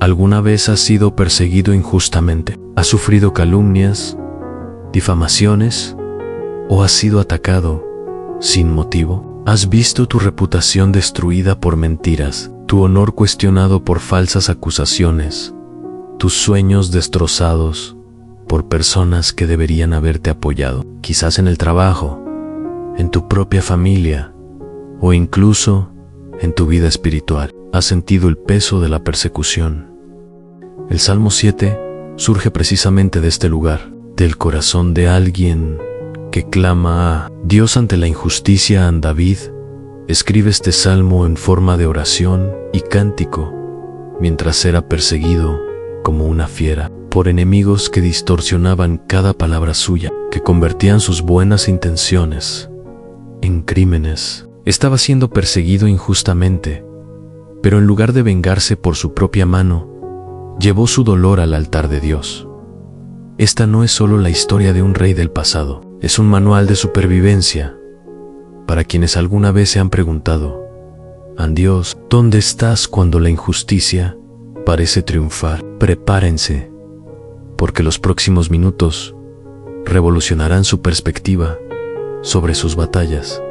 ¿Alguna vez has sido perseguido injustamente? ¿Has sufrido calumnias, difamaciones o has sido atacado sin motivo? ¿Has visto tu reputación destruida por mentiras, tu honor cuestionado por falsas acusaciones, tus sueños destrozados por personas que deberían haberte apoyado? Quizás en el trabajo, en tu propia familia o incluso en tu vida espiritual. ¿Has sentido el peso de la persecución? El Salmo 7 surge precisamente de este lugar, del corazón de alguien que clama a Dios ante la injusticia. David escribe este salmo en forma de oración y cántico mientras era perseguido como una fiera por enemigos que distorsionaban cada palabra suya, que convertían sus buenas intenciones en crímenes. Estaba siendo perseguido injustamente, pero en lugar de vengarse por su propia mano, llevó su dolor al altar de Dios. Esta no es solo la historia de un rey del pasado, es un manual de supervivencia para quienes alguna vez se han preguntado: Dios, ¿dónde estás cuando la injusticia parece triunfar? Prepárense, porque los próximos minutos revolucionarán su perspectiva sobre sus batallas.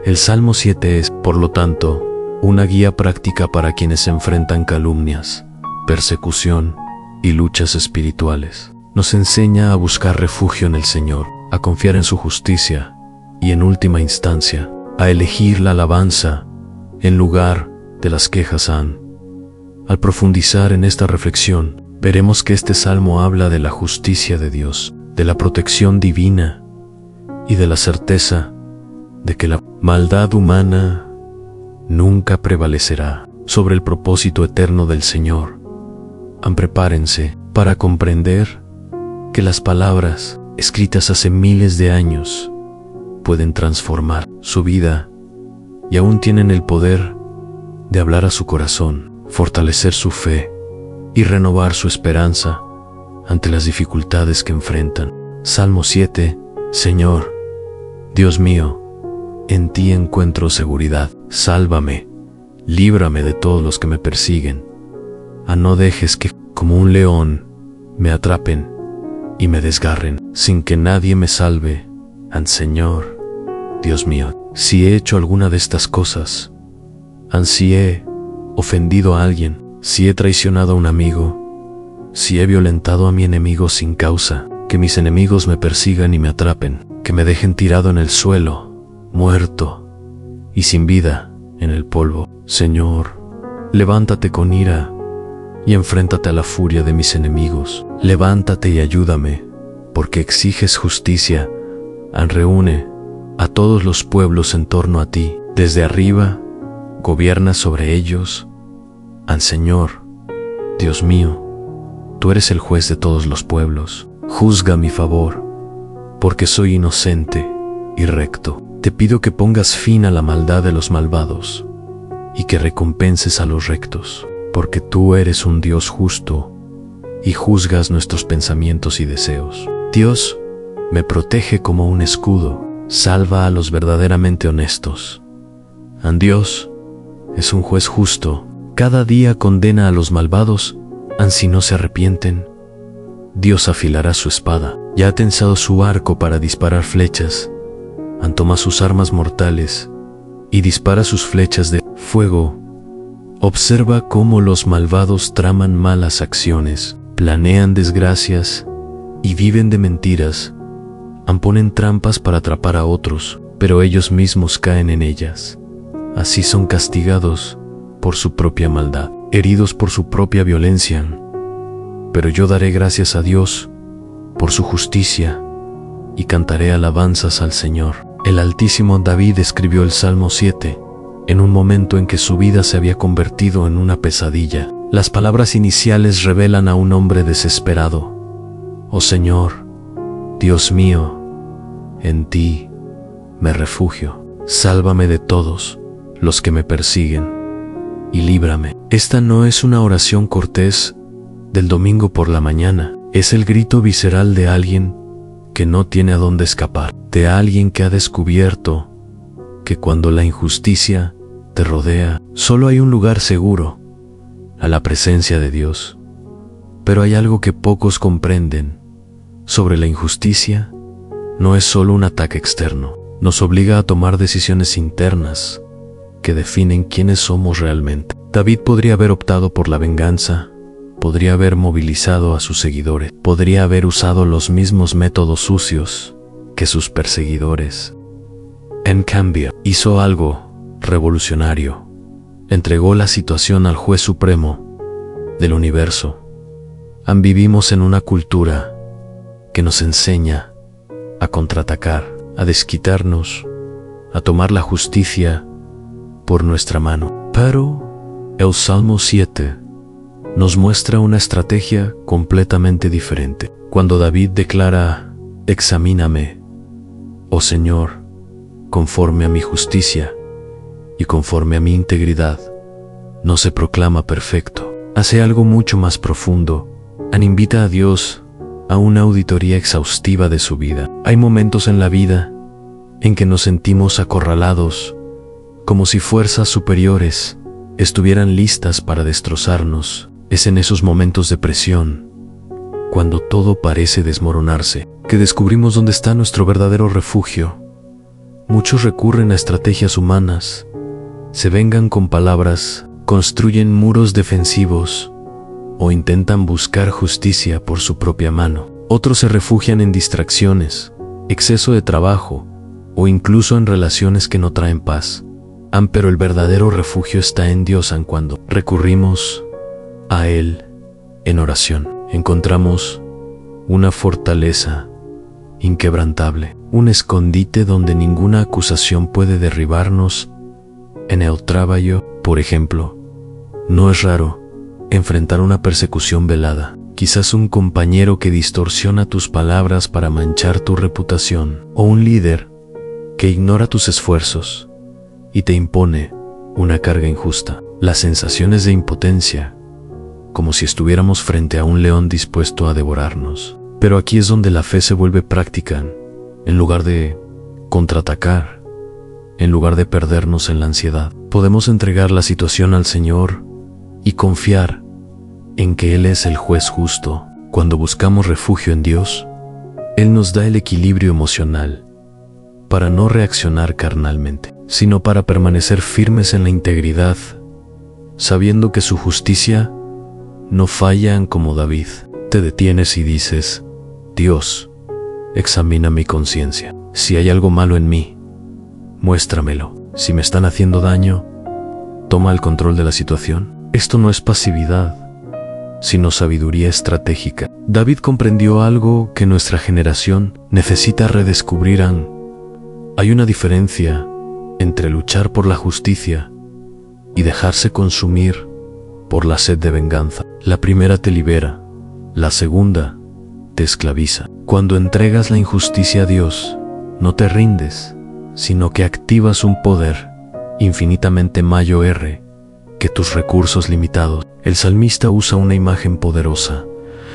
El Salmo 7 es, por lo tanto, una guía práctica para quienes enfrentan calumnias, persecución y luchas espirituales. Nos enseña a buscar refugio en el Señor, a confiar en su justicia y, en última instancia, a elegir la alabanza en lugar de las quejas. Al profundizar en esta reflexión, veremos que este salmo habla de la justicia de Dios, de la protección divina y de la certeza de que la maldad humana nunca prevalecerá sobre el propósito eterno del Señor. Prepárense para comprender que las palabras escritas hace miles de años pueden transformar su vida y aún tienen el poder de hablar a su corazón, fortalecer su fe y renovar su esperanza ante las dificultades que enfrentan. Salmo 7. Señor, Dios mío, en ti encuentro seguridad. Sálvame, líbrame de todos los que me persiguen. No dejes que, como un león, me atrapen y me desgarren, sin que nadie me salve. Señor, Dios mío, si he hecho alguna de estas cosas, si he ofendido a alguien, si he traicionado a un amigo, si he violentado a mi enemigo sin causa, que mis enemigos me persigan y me atrapen, que me dejen tirado en el suelo, muerto y sin vida en el polvo. Señor, levántate con ira y enfréntate a la furia de mis enemigos. Levántate y ayúdame, porque exiges justicia. Reúne a todos los pueblos en torno a ti. Desde arriba, gobierna sobre ellos. Señor, Dios mío, tú eres el juez de todos los pueblos. Juzga a mi favor, porque soy inocente y recto. Te pido que pongas fin a la maldad de los malvados y que recompenses a los rectos, porque tú eres un Dios justo y juzgas nuestros pensamientos y deseos. Dios me protege como un escudo, salva a los verdaderamente honestos. Dios es un juez justo, cada día condena a los malvados, si no se arrepienten. Dios afilará su espada, ya ha tensado su arco para disparar flechas. Toma sus armas mortales y dispara sus flechas de fuego. Observa cómo los malvados traman malas acciones, planean desgracias y viven de mentiras. Ponen trampas para atrapar a otros, pero ellos mismos caen en ellas. Así son castigados por su propia maldad, heridos por su propia violencia. Pero yo daré gracias a Dios por su justicia y cantaré alabanzas al Señor. El Altísimo David escribió el Salmo 7 en un momento en que su vida se había convertido en una pesadilla. Las palabras iniciales revelan a un hombre desesperado. Oh Señor, Dios mío, en ti me refugio. Sálvame de todos los que me persiguen y líbrame. Esta no es una oración cortés del domingo por la mañana. Es el grito visceral de alguien que no tiene a dónde escapar, de alguien que ha descubierto que cuando la injusticia te rodea, solo hay un lugar seguro, a la presencia de Dios. Pero hay algo que pocos comprenden sobre la injusticia. No es solo un ataque externo, nos obliga a tomar decisiones internas que definen quiénes somos realmente. David podría haber optado por la venganza, podría haber movilizado a sus seguidores, podría haber usado los mismos métodos sucios que sus perseguidores. En cambio, hizo algo revolucionario. Entregó la situación al juez supremo del universo. Vivimos en una cultura que nos enseña a contraatacar, a desquitarnos, a tomar la justicia por nuestra mano. Pero el Salmo 7 nos muestra una estrategia completamente diferente. Cuando David declara: examíname, oh Señor, conforme a mi justicia y conforme a mi integridad, no se proclama perfecto. Hace algo mucho más profundo. Invita a Dios a una auditoría exhaustiva de su vida. Hay momentos en la vida en que nos sentimos acorralados, como si fuerzas superiores estuvieran listas para destrozarnos. Es en esos momentos de presión, cuando todo parece desmoronarse, que descubrimos dónde está nuestro verdadero refugio. Muchos recurren a estrategias humanas, se vengan con palabras, construyen muros defensivos o intentan buscar justicia por su propia mano. Otros se refugian en distracciones, exceso de trabajo o incluso en relaciones que no traen paz. Pero el verdadero refugio está en Dios. Cuando recurrimos a Él en oración, encontramos una fortaleza inquebrantable, un escondite donde ninguna acusación puede derribarnos. En el trabajo, por ejemplo, no es raro enfrentar una persecución velada, quizás un compañero que distorsiona tus palabras para manchar tu reputación, o un líder que ignora tus esfuerzos y te impone una carga injusta. Las sensaciones de impotencia, como si estuviéramos frente a un león dispuesto a devorarnos. Pero aquí es donde la fe se vuelve práctica. En lugar de contraatacar, en lugar de perdernos en la ansiedad, podemos entregar la situación al Señor y confiar en que Él es el juez justo. Cuando buscamos refugio en Dios, Él nos da el equilibrio emocional para no reaccionar carnalmente, sino para permanecer firmes en la integridad, sabiendo que su justicia no falla. Como David, te detienes y dices: Dios, examina mi conciencia. Si hay algo malo en mí, muéstramelo. Si me están haciendo daño, toma el control de la situación. Esto no es pasividad, sino sabiduría estratégica. David comprendió algo que nuestra generación necesita redescubrir. Hay una diferencia entre luchar por la justicia y dejarse consumir por la sed de venganza. La primera te libera, la segunda te esclaviza. Cuando entregas la injusticia a Dios, no te rindes, sino que activas un poder infinitamente mayor que tus recursos limitados. El salmista usa una imagen poderosa.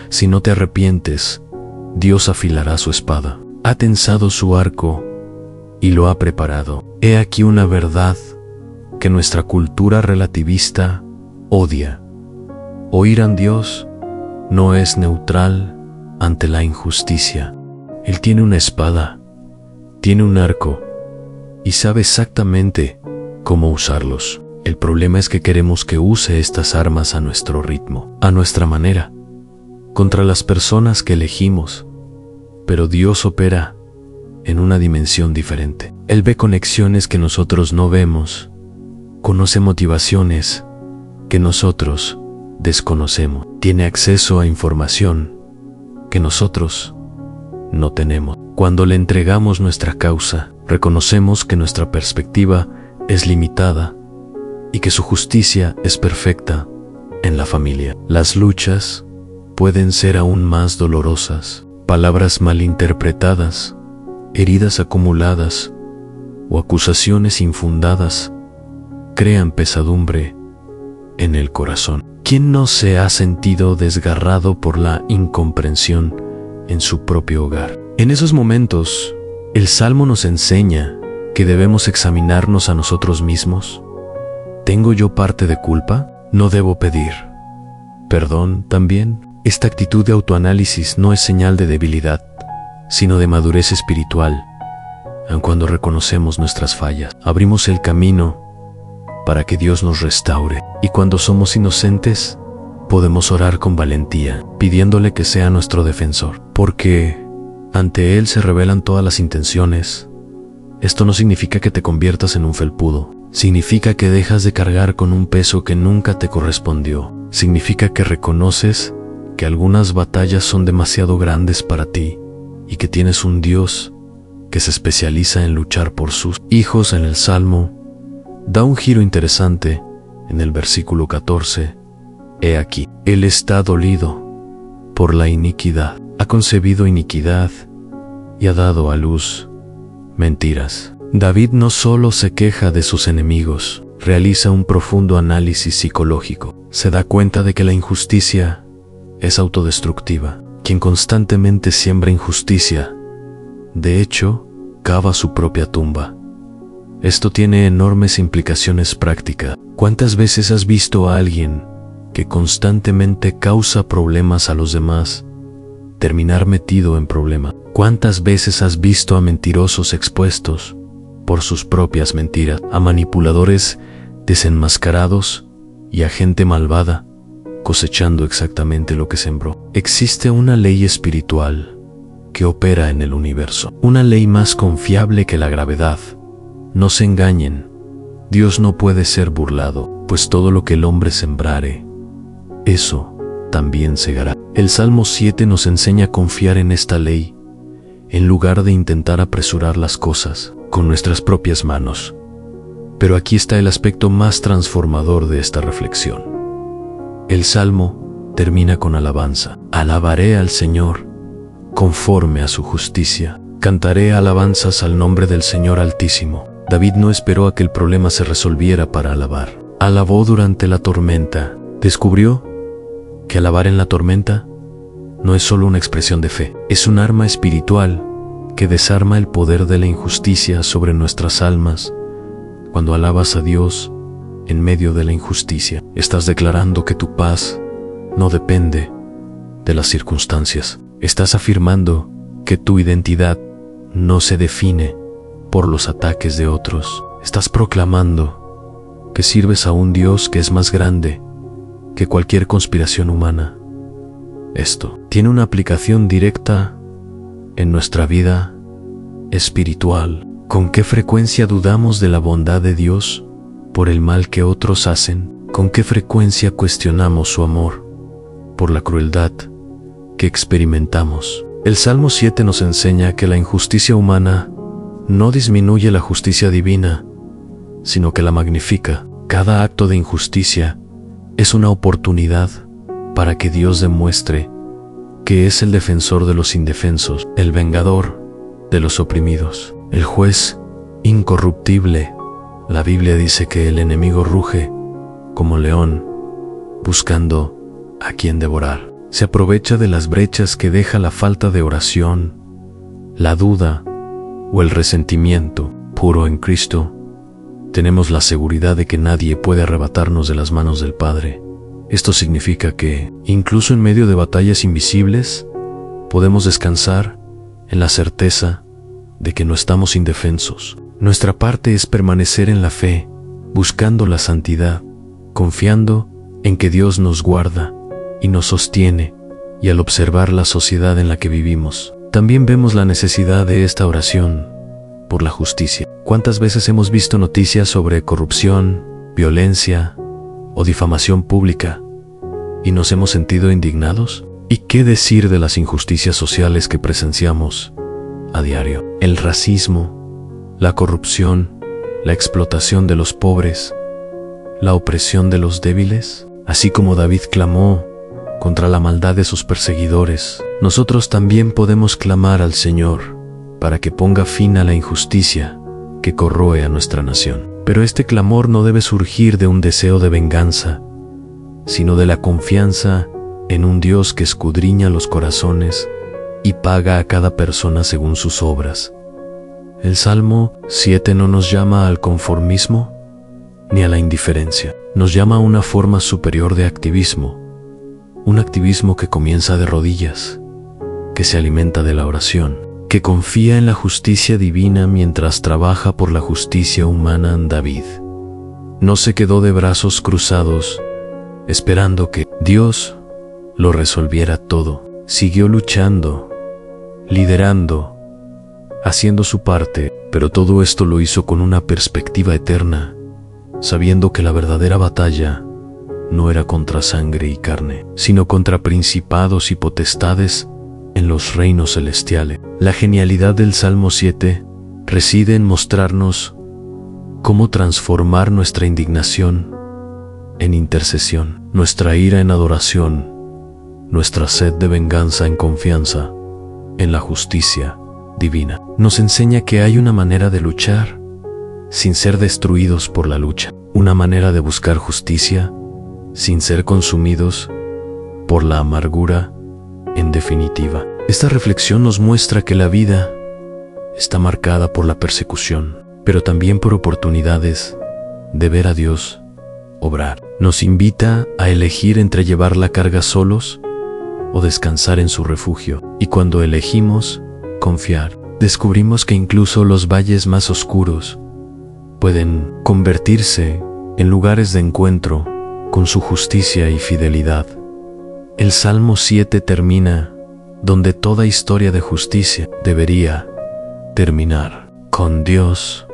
Si no te arrepientes, Dios afilará su espada. Ha tensado su arco y lo ha preparado. He aquí una verdad que nuestra cultura relativista odia. Oír a Dios no es neutral ante la injusticia. Él tiene una espada, tiene un arco y sabe exactamente cómo usarlos. El problema es que queremos que use estas armas a nuestro ritmo, a nuestra manera, contra las personas que elegimos. Pero Dios opera en una dimensión diferente. Él ve conexiones que nosotros no vemos, conoce motivaciones que nosotros desconocemos, tiene acceso a información que nosotros no tenemos. Cuando le entregamos nuestra causa, reconocemos que nuestra perspectiva es limitada y que su justicia es perfecta en la familia. Las luchas pueden ser aún más dolorosas. Palabras malinterpretadas, heridas acumuladas o acusaciones infundadas crean pesadumbre en el corazón. ¿Quién no se ha sentido desgarrado por la incomprensión en su propio hogar? En esos momentos, el Salmo nos enseña que debemos examinarnos a nosotros mismos. ¿Tengo yo parte de culpa? No debo pedir perdón también. Esta actitud de autoanálisis no es señal de debilidad, sino de madurez espiritual. Aun cuando reconocemos nuestras fallas, abrimos el camino para que Dios nos restaure. Y cuando somos inocentes, podemos orar con valentía, pidiéndole que sea nuestro defensor, porque ante Él se revelan todas las intenciones. Esto no significa que te conviertas en un felpudo. Significa que dejas de cargar con un peso que nunca te correspondió. Significa que reconoces que algunas batallas son demasiado grandes para ti y que tienes un Dios que se especializa en luchar por sus hijos. En el Salmo da un giro interesante en el versículo 14. He aquí, Él está dolido por la iniquidad, ha concebido iniquidad y ha dado a luz mentiras. David no solo se queja de sus enemigos, realiza un profundo análisis psicológico. Se da cuenta de que la injusticia es autodestructiva. Quien constantemente siembra injusticia, de hecho, cava su propia tumba. Esto tiene enormes implicaciones prácticas. ¿Cuántas veces has visto a alguien que constantemente causa problemas a los demás terminar metido en problemas? ¿Cuántas veces has visto a mentirosos expuestos por sus propias mentiras, a manipuladores desenmascarados y a gente malvada cosechando exactamente lo que sembró? Existe una ley espiritual que opera en el universo, una ley más confiable que la gravedad. No se engañen, Dios no puede ser burlado, pues todo lo que el hombre sembrare, eso también segará. El Salmo 7 nos enseña a confiar en esta ley, en lugar de intentar apresurar las cosas con nuestras propias manos. Pero aquí está el aspecto más transformador de esta reflexión. El Salmo termina con alabanza. Alabaré al Señor conforme a su justicia. Cantaré alabanzas al nombre del Señor Altísimo. David no esperó a que el problema se resolviera para alabar. Alabó durante la tormenta. Descubrió que alabar en la tormenta no es solo una expresión de fe, es un arma espiritual que desarma el poder de la injusticia sobre nuestras almas. Cuando alabas a Dios en medio de la injusticia, estás declarando que tu paz no depende de las circunstancias. Estás afirmando que tu identidad no se define por los ataques de otros. Estás proclamando que sirves a un Dios que es más grande que cualquier conspiración humana. Esto tiene una aplicación directa en nuestra vida espiritual. ¿Con qué frecuencia dudamos de la bondad de Dios por el mal que otros hacen? ¿Con qué frecuencia cuestionamos su amor por la crueldad que experimentamos? El Salmo 7 nos enseña que la injusticia humana no disminuye la justicia divina, sino que la magnifica. Cada acto de injusticia es una oportunidad para que Dios demuestre que es el defensor de los indefensos, el vengador de los oprimidos, el juez incorruptible. La Biblia dice que el enemigo ruge como león, buscando a quien devorar. Se aprovecha de las brechas que deja la falta de oración, la duda o el resentimiento. Puro en Cristo, tenemos la seguridad de que nadie puede arrebatarnos de las manos del Padre. Esto significa que, incluso en medio de batallas invisibles, podemos descansar en la certeza de que no estamos indefensos. Nuestra parte es permanecer en la fe, buscando la santidad, confiando en que Dios nos guarda y nos sostiene, y al observar la sociedad en la que vivimos, también vemos la necesidad de esta oración por la justicia. ¿Cuántas veces hemos visto noticias sobre corrupción, violencia o difamación pública y nos hemos sentido indignados? ¿Y qué decir de las injusticias sociales que presenciamos a diario? El racismo, la corrupción, la explotación de los pobres, la opresión de los débiles. Así como David clamó contra la maldad de sus perseguidores, nosotros también podemos clamar al Señor para que ponga fin a la injusticia que corroe a nuestra nación. Pero este clamor no debe surgir de un deseo de venganza, sino de la confianza en un Dios que escudriña los corazones y paga a cada persona según sus obras. El Salmo 7 no nos llama al conformismo ni a la indiferencia. Nos llama a una forma superior de activismo, Un activismo que comienza de rodillas, que se alimenta de la oración, que confía en la justicia divina mientras trabaja por la justicia humana. David no se quedó de brazos cruzados, esperando que Dios lo resolviera todo. Siguió luchando, liderando, haciendo su parte, pero todo esto lo hizo con una perspectiva eterna, sabiendo que la verdadera batalla no era contra sangre y carne, sino contra principados y potestades en los reinos celestiales. La genialidad del Salmo 7 reside en mostrarnos cómo transformar nuestra indignación en intercesión, nuestra ira en adoración, nuestra sed de venganza en confianza en la justicia divina. Nos enseña que hay una manera de luchar sin ser destruidos por la lucha, una manera de buscar justicia sin ser consumidos por la amargura. En definitiva, esta reflexión nos muestra que la vida está marcada por la persecución, pero también por oportunidades de ver a Dios obrar. Nos invita a elegir entre llevar la carga solos o descansar en su refugio. Y cuando elegimos confiar, descubrimos que incluso los valles más oscuros pueden convertirse en lugares de encuentro con su justicia y fidelidad. El Salmo 7 termina donde toda historia de justicia debería terminar, con Dios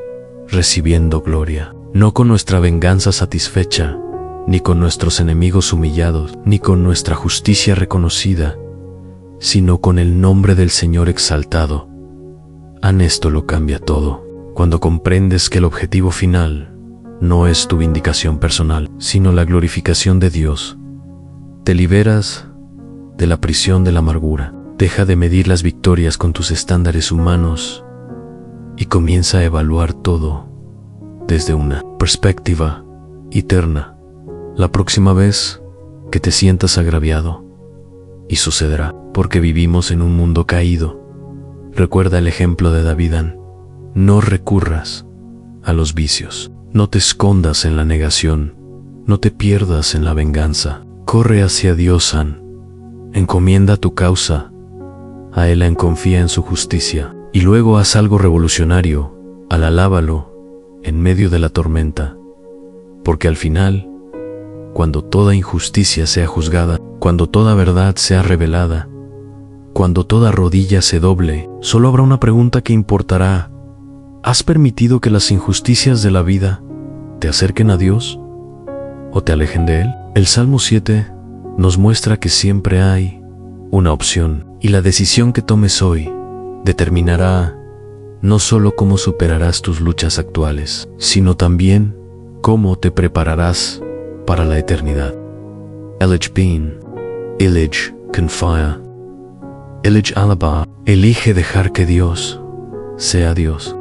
recibiendo gloria, no con nuestra venganza satisfecha, ni con nuestros enemigos humillados, ni con nuestra justicia reconocida, sino con el nombre del Señor exaltado. Esto lo cambia todo, cuando comprendes que el objetivo final no es tu vindicación personal, sino la glorificación de Dios. Te liberas de la prisión de la amargura, deja de medir las victorias con tus estándares humanos y comienza a evaluar todo desde una perspectiva eterna. La próxima vez que te sientas agraviado, y sucederá porque vivimos en un mundo caído, recuerda el ejemplo de David. No recurras a los vicios, no te escondas en la negación, no te pierdas en la venganza. Corre hacia Dios. Encomienda tu causa a Él. Confía en su justicia y luego haz algo revolucionario. Alábalo en medio de la tormenta, porque al final, cuando toda injusticia sea juzgada, cuando toda verdad sea revelada, cuando toda rodilla se doble, solo habrá una pregunta que importará: ¿has permitido que las injusticias de la vida te acerquen a Dios o te alejen de Él? El Salmo 7 nos muestra que siempre hay una opción, y la decisión que tomes hoy determinará no solo cómo superarás tus luchas actuales, sino también cómo te prepararás para la eternidad. Elige bien, elige confía, elige alabar, elige dejar que Dios sea Dios.